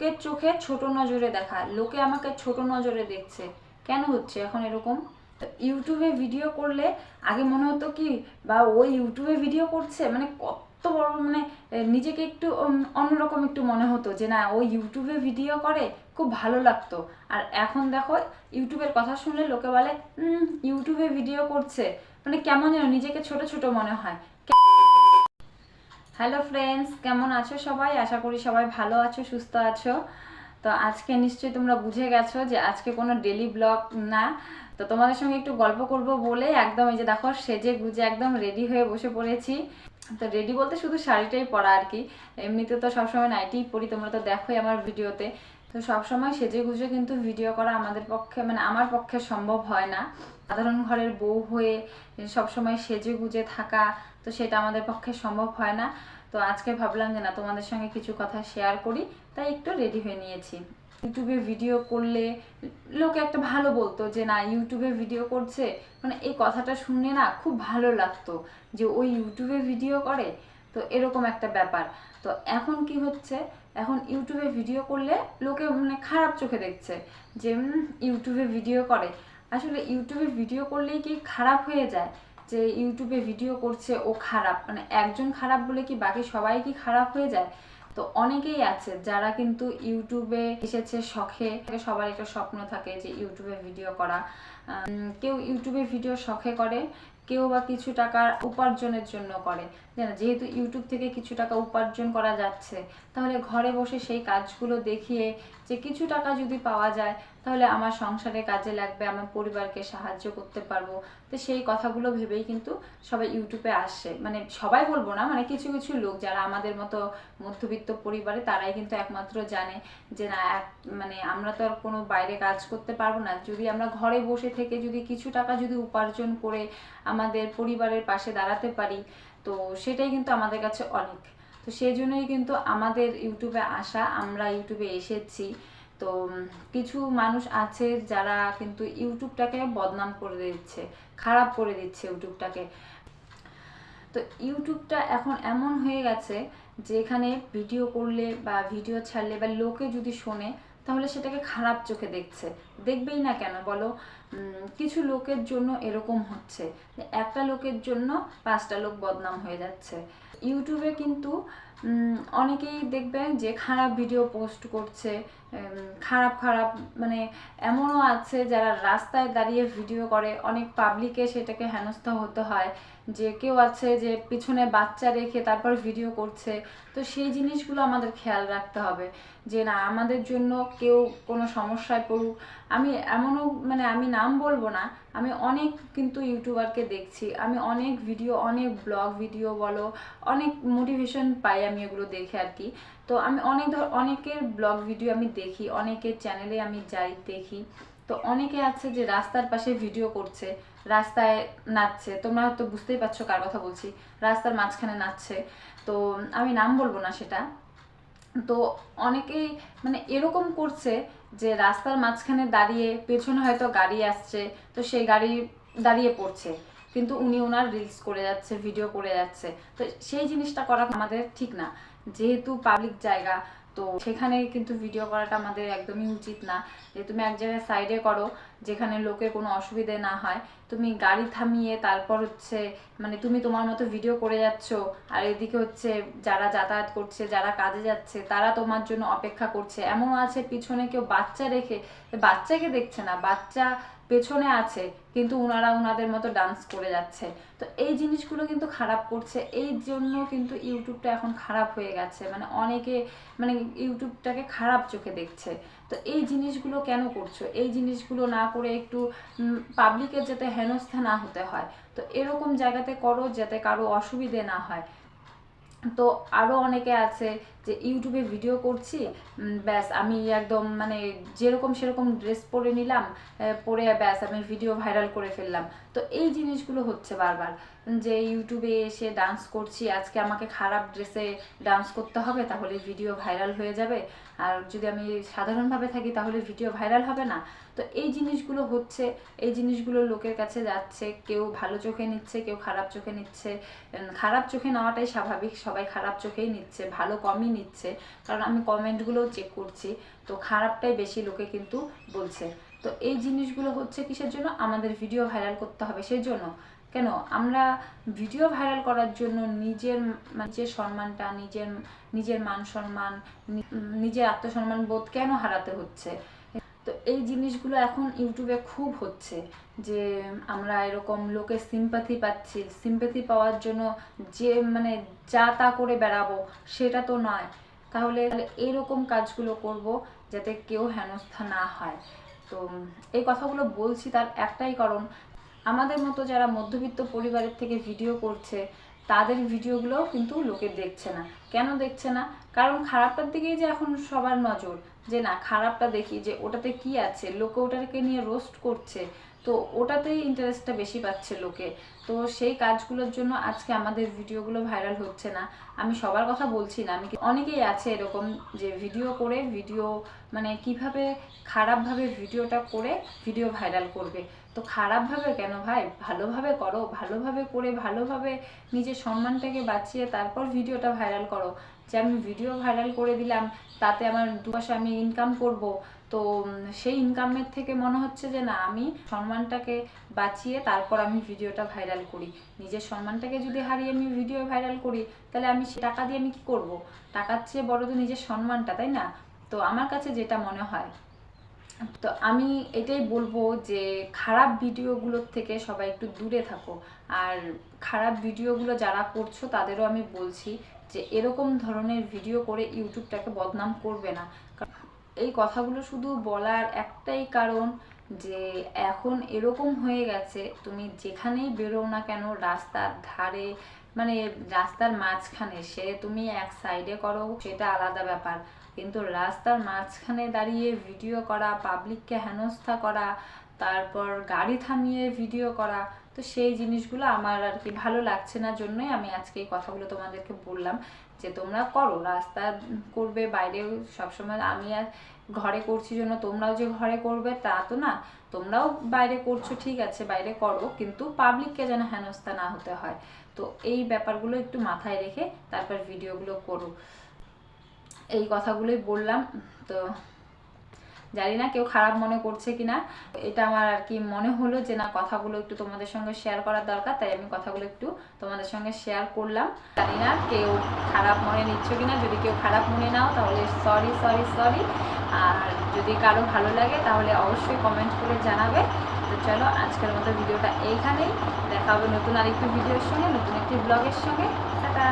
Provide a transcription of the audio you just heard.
লোকের চোখে ছোট নজরে দেখা, লোকে আমাকে ছোট নজরে দেখছে, কেন হচ্ছে এখন এরকম? ইউটিউবে ভিডিও করলে আগে মনে হতো কি, বা ওই ইউটিউবে ভিডিও করছে মানে কত বড়, মানে নিজেকে একটু অন্যরকম একটু মনে হতো যে না ওই ইউটিউবে ভিডিও করে, খুব ভালো লাগতো। আর এখন দেখো ইউটিউবের কথা শুনলে লোকে বলে ইউটিউবে ভিডিও করছে, মানে কেমন যেন নিজেকে ছোট ছোট মনে হয়। হ্যালো ফ্রেন্ডস, কেমন আছো সবাই? আশা করি সবাই ভালো আছো, সুস্থ আছো। তো আজকে নিশ্চয়ই তোমরা বুঝে গেছো যে আজকে কোনো ডেলি ব্লগ না। তো তোমাদের সঙ্গে একটু গল্প করব বলে একদম এই যে দেখো সেজে গুজে একদম রেডি হয়ে বসে পড়েছি। তো রেডি বলতে শুধু শাড়িটাই পরা আর কি, এমনিতে তো সবসময় নাইটিই পরি, তোমরা তো দেখোই আমার ভিডিওতে। তো সবসময় সেজে গুজে কিন্তু ভিডিও করা আমাদের পক্ষে, মানে আমার পক্ষে সম্ভব হয় না। সাধারণ ঘরের বউ হয়ে সবসময় সেজে গুজে থাকা, তো সেটা আমাদের পক্ষে সম্ভব হয় না। তো আজকে ভাবলাম যে না তোমাদের সঙ্গে কিছু কথা শেয়ার করি, তাই একটু রেডি হয়ে নিয়েছি। ইউটিউবে ভিডিও করলে লোকে একটা ভালো বলতো যে না ইউটিউবে ভিডিও করছে, মানে এই কথাটা শুনে না খুব ভালো লাগতো যে ওই ইউটিউবে ভিডিও করে, তো এরকম একটা ব্যাপার। তো এখন কি হচ্ছে, এখন ইউটিউবে ভিডিও করলে লোকে মানে খারাপ চোখে দেখছে যে ইউটিউবে ভিডিও করে। আসলে ইউটিউবে ভিডিও করলেই কি খারাপ হয়ে যায় যে ইউটিউবে ভিডিও করছে ও খারাপ, মানে একজন খারাপ বলে কি বাকি সবাই কি খারাপ হয়ে যায়? তো অনেকেই আছে যারা কিন্তু ইউটিউবে এসেছে শখে, সবার একটা স্বপ্ন থাকে যে ইউটিউবে ভিডিও করা। কেউ ইউটিউবে ভিডিও শখে করে, কেউ বা কিছু টাকা উপার্জনের জন্য করে। যেহেতু ইউটিউব থেকে কিছু টাকা উপার্জন করা যাচ্ছে, তাহলে ঘরে বসে সেই কাজগুলো দেখিয়ে যে কিছু টাকা যদি পাওয়া যায় তাহলে আমার সংসারে কাজে লাগবে, আমার পরিবারকে সাহায্য করতে পারবো। তো সেই কথাগুলো ভেবেই কিন্তু সবাই ইউটিউবে আসছে, মানে সবাই বলবো না, মানে কিছু কিছু লোক যারা আমাদের মতো মধ্যবিত্ত পরিবারে, তারাই কিন্তু একমাত্র জানে যে না মানে আমরা তো আর কোনো বাইরে কাজ করতে পারবো না, যদি আমরা ঘরে বসে থেকে যদি কিছু টাকা যদি উপার্জন করে আমাদের পরিবারের পাশে দাঁড়াতে পারি, তো সেটাই কিন্তু আমাদের কাছে অনেক। তো সেই জন্যই কিন্তু আমাদের ইউটিউবে আসা, আমরা ইউটিউবে এসেছি। তো কিছু মানুষ আছে যারা কিন্তু ইউটিউবটাকে বদনাম করে দিচ্ছে, খারাপ করে দিচ্ছে ইউটিউবটাকে। তো ইউটিউবটা এখন এমন হয়ে গেছে যে এখানে ভিডিও করলে বা ভিডিও ছাড়লে বা লোকে যদি শোনে তাহলে সেটাকে খারাপ চোখে দেখছে। দেখবেই না কেন বলো? কিছু লোকের জন্য এরকম হচ্ছে, একটা লোকের জন্য 5টা লোক বদনাম হয়ে যাচ্ছে। ইউটিউবে কিন্তু অনেকেই দেখবে যে খারাপ ভিডিও পোস্ট করছে, খারাপ খারাপ, মানে এমনও আছে যারা রাস্তায় দাঁড়িয়ে ভিডিও করে, অনেক পাবলিকে সেটাকে হেনস্থা হতে হয়। যে কেউ আছে যে পিছনে বাচ্চা রেখে তারপর ভিডিও করছে, তো সেই জিনিসগুলো আমাদের খেয়াল রাখতে হবে যে না আমাদের জন্য কেউ কোনো সমস্যায় পড়ুক। আমি এমনও, মানে আমি নাম বলবো না, আমি অনেক কিন্তু ইউটিউবারকে দেখছি, আমি অনেক ভিডিও, অনেক ব্লগ ভিডিও বলো, অনেক মোটিভেশন পাই আমি এগুলো দেখে আর কি। তো আমি অনেকের ব্লগ ভিডিও আমি দেখি, অনেকের চ্যানেলে আমি যাই দেখি। তো অনেকে আছে যে রাস্তার পাশে ভিডিও করছে, রাস্তায় নাচছে, তোমরা হয়তো বুঝতেই পারছো কার কথা বলছি, রাস্তার মাঝখানে নাচছে। তো আমি নাম বলবো না সেটা। তো অনেকেই মানে এরকম করছে যে রাস্তার মাঝখানে দাঁড়িয়ে, পেছনে হয়তো গাড়ি আসছে, তো সেই গাড়ি দাঁড়িয়ে পড়ছে, কিন্তু উনি ওনার রিলস করে যাচ্ছে, ভিডিও করে যাচ্ছে। তো সেই জিনিসটা করা আমাদের ঠিক না, যেহেতু পাবলিক জায়গা, তো সেখানে কিন্তু ভিডিও করাটা আমাদের একদমই উচিত না। যে তুমি এক জায়গায় সাইডে করো যেখানে লোকের কোনো অসুবিধে না হয়, তুমি গাড়ি থামিয়ে তারপর হচ্ছে মানে তুমি তোমার মতো ভিডিও করে যাচ্ছ, আর এদিকে হচ্ছে যারা যাতায়াত করছে, যারা কাজে যাচ্ছে, তারা তোমার জন্য অপেক্ষা করছে। এমনও আছে পিছনে কেউ বাচ্চা রেখে, বাচ্চাকে দেখছে না, বাচ্চা পেছনে আছে কিন্তু ওনারা ওনাদের মতো ডান্স করে যাচ্ছে। তো এই জিনিসগুলো কিন্তু খারাপ করছে, এই জন্য কিন্তু ইউটিউবটা এখন খারাপ হয়ে গেছে, মানে অনেকে মানে ইউটিউবটাকে খারাপ চোখে দেখছে। তো এই জিনিসগুলো কেন করছো? এই জিনিসগুলো না করে একটু পাবলিকের যাতে হেনস্থা না হতে হয়, তো এরকম জায়গাতে করো যাতে কারো অসুবিধে না হয়। তো আরও অনেকে আছে যে ইউটিউবে ভিডিও করছি, ব্যাস আমি একদম মানে যেরকম সেরকম ড্রেস পরে নিলাম, পরে ব্যাস আমি ভিডিও ভাইরাল করে ফেললাম। তো এই জিনিসগুলো হচ্ছে বারবার, যে ইউটিউবে এসে ডান্স করছি, আজকে আমাকে খারাপ ড্রেসে ডান্স করতে হবে তাহলে ভিডিও ভাইরাল হয়ে যাবে, আর যদি আমি সাধারণভাবে থাকি তাহলে ভিডিও ভাইরাল হবে না। তো এই জিনিসগুলো হচ্ছে, এই জিনিসগুলো লোকের কাছে যাচ্ছে, কেউ ভালো চোখে নিচ্ছে, কেউ খারাপ চোখে নিচ্ছে। খারাপ চোখে নেওয়াটাই স্বাভাবিক, সবাই খারাপ চোখেই নিচ্ছে, ভালো কমই কমই নিচ্ছে, কারণ আমি কমেন্টগুলোও চেক করছি, তো খারাপটাই বেশি লোকে কিন্তু বলছে। তো এই জিনিসগুলো হচ্ছে কিসের জন্য? আমাদের ভিডিও ভাইরাল করতে হবে সেই জন্য। কেন আমরা ভিডিও ভাইরাল করার জন্য নিজের সম্মানটা, নিজের মান সম্মান, নিজের আত্মসম্মান বোধ কেন হারাতে হচ্ছে? তো এই জিনিসগুলো এখন ইউটিউবে খুব হচ্ছে, যে আমরা এরকম লোকের সিম্প্যাথি পাওয়ার জন্য যে মানে যা তা করে বেড়াবো, সেটা তো নয়। তাহলে এরকম কাজগুলো করব যাতে কেউ হেনস্থা না হয়। তো এই কথাগুলো বলছি তার একটাই কারণ, আমাদের মতো যারা মধ্যবিত্ত পরিবারের থেকে ভিডিও করছে তাদের ভিডিওগুলো কিন্তু লোকে দেখছে না। কেন দেখছে না? কারণ খারাপটার দিকেই যে এখন সবার নজর, যে না খারাপটা দেখি, যে ওটাতে কি আছে, লোকে ওটাকে নিয়ে রোস্ট করছে, তো ওটাতেই ইন্টারেস্টটা বেশি পাচ্ছে লোকে। তো সেই কাজগুলোর জন্য আজকে আমাদের ভিডিওগুলো ভাইরাল হচ্ছে না। আমি সবার কথা বলছি না, অনেকেই আছে এরকম যে ভিডিও মানে কিভাবে খারাপভাবে ভিডিওটা করে ভিডিও ভাইরাল করবে। তো খারাপভাবে কেন ভাই, ভালোভাবে করো, ভালোভাবে করে ভালোভাবে নিজের সম্মানটাকে বাঁচিয়ে তারপর ভিডিওটা ভাইরাল করো। যে আমি ভিডিও ভাইরাল করে দিলাম, তাতে আমার 2 পয়সা আমি ইনকাম করব, তো সেই ইনকামের থেকে মনে হচ্ছে যে না, আমি সম্মানটাকে বাঁচিয়ে তারপর আমি ভিডিওটা ভাইরাল করি। নিজের সম্মানটাকে যদি হারিয়ে আমি ভিডিও ভাইরাল করি, তাহলে আমি সে টাকা দিয়ে আমি কি করব? টাকার চেয়ে বড় তো নিজের সম্মানটা, তাই না? তো আমার কাছে যেটা মনে হয়, তো আমি এটাই বলবো যে খারাপ ভিডিওগুলোর থেকে সবাই একটু দূরে থাকো। আর খারাপ ভিডিওগুলো যারা করছো তাদেরও আমি বলছি যে এরকম ধরনের ভিডিও করে ইউটিউবটাকে বদনাম করবে না। এই কথাগুলো শুধু বলার একটাই কারণ, যে এখন এরকম হয়ে গেছে, তুমি যেখানেই বেরো না কেন, রাস্তার ধারে মানে রাস্তার মাঝখানে, সে তুমি এক সাইডে করো সেটা আলাদা ব্যাপার, কিন্তু রাস্তার মাঝখানে দাঁড়িয়ে ভিডিও করা, পাবলিককে হেনস্থা করা, তারপর গাড়ি থামিয়ে ভিডিও করা, তো সেই জিনিসগুলো আমার আর কি ভালো লাগছে না, জন্যই আমি আজকে এই কথাগুলো তোমাদেরকে বললাম যে তোমরা করো, রাস্তা করবে, বাইরে সবসময় আমি আর ঘরে করছি জন্য তোমরাও যে ঘরে করবে তা তো না, তোমরাও বাইরে করছো ঠিক আছে, বাইরে করো, কিন্তু পাবলিককে যেন হেনস্থা না হতে হয়। তো এই ব্যাপারগুলো একটু মাথায় রেখে তারপর ভিডিওগুলো করো, এই কথাগুলোই বললাম। তো জানি না কেউ খারাপ মনে করছে কিনা, এটা আমার আর কি মনে হলো যে না, কথাগুলো একটু তোমাদের সঙ্গে শেয়ার করার দরকার, তাই আমি কথাগুলো একটু তোমাদের সঙ্গে শেয়ার করলাম। জানি না কেউ খারাপ মনে নিচ্ছ কিনা, যদি কেউ খারাপ মনে নাও তাহলে সরি সরি সরি, আর যদি কারো ভালো লাগে তাহলে অবশ্যই কমেন্ট করে জানাবে। তো চলো আজকের মতো ভিডিওটা এইখানেই, দেখা হবে নতুন আরেকটি ভিডিওর সঙ্গে, নতুন একটি ব্লগের সঙ্গে। টাটা।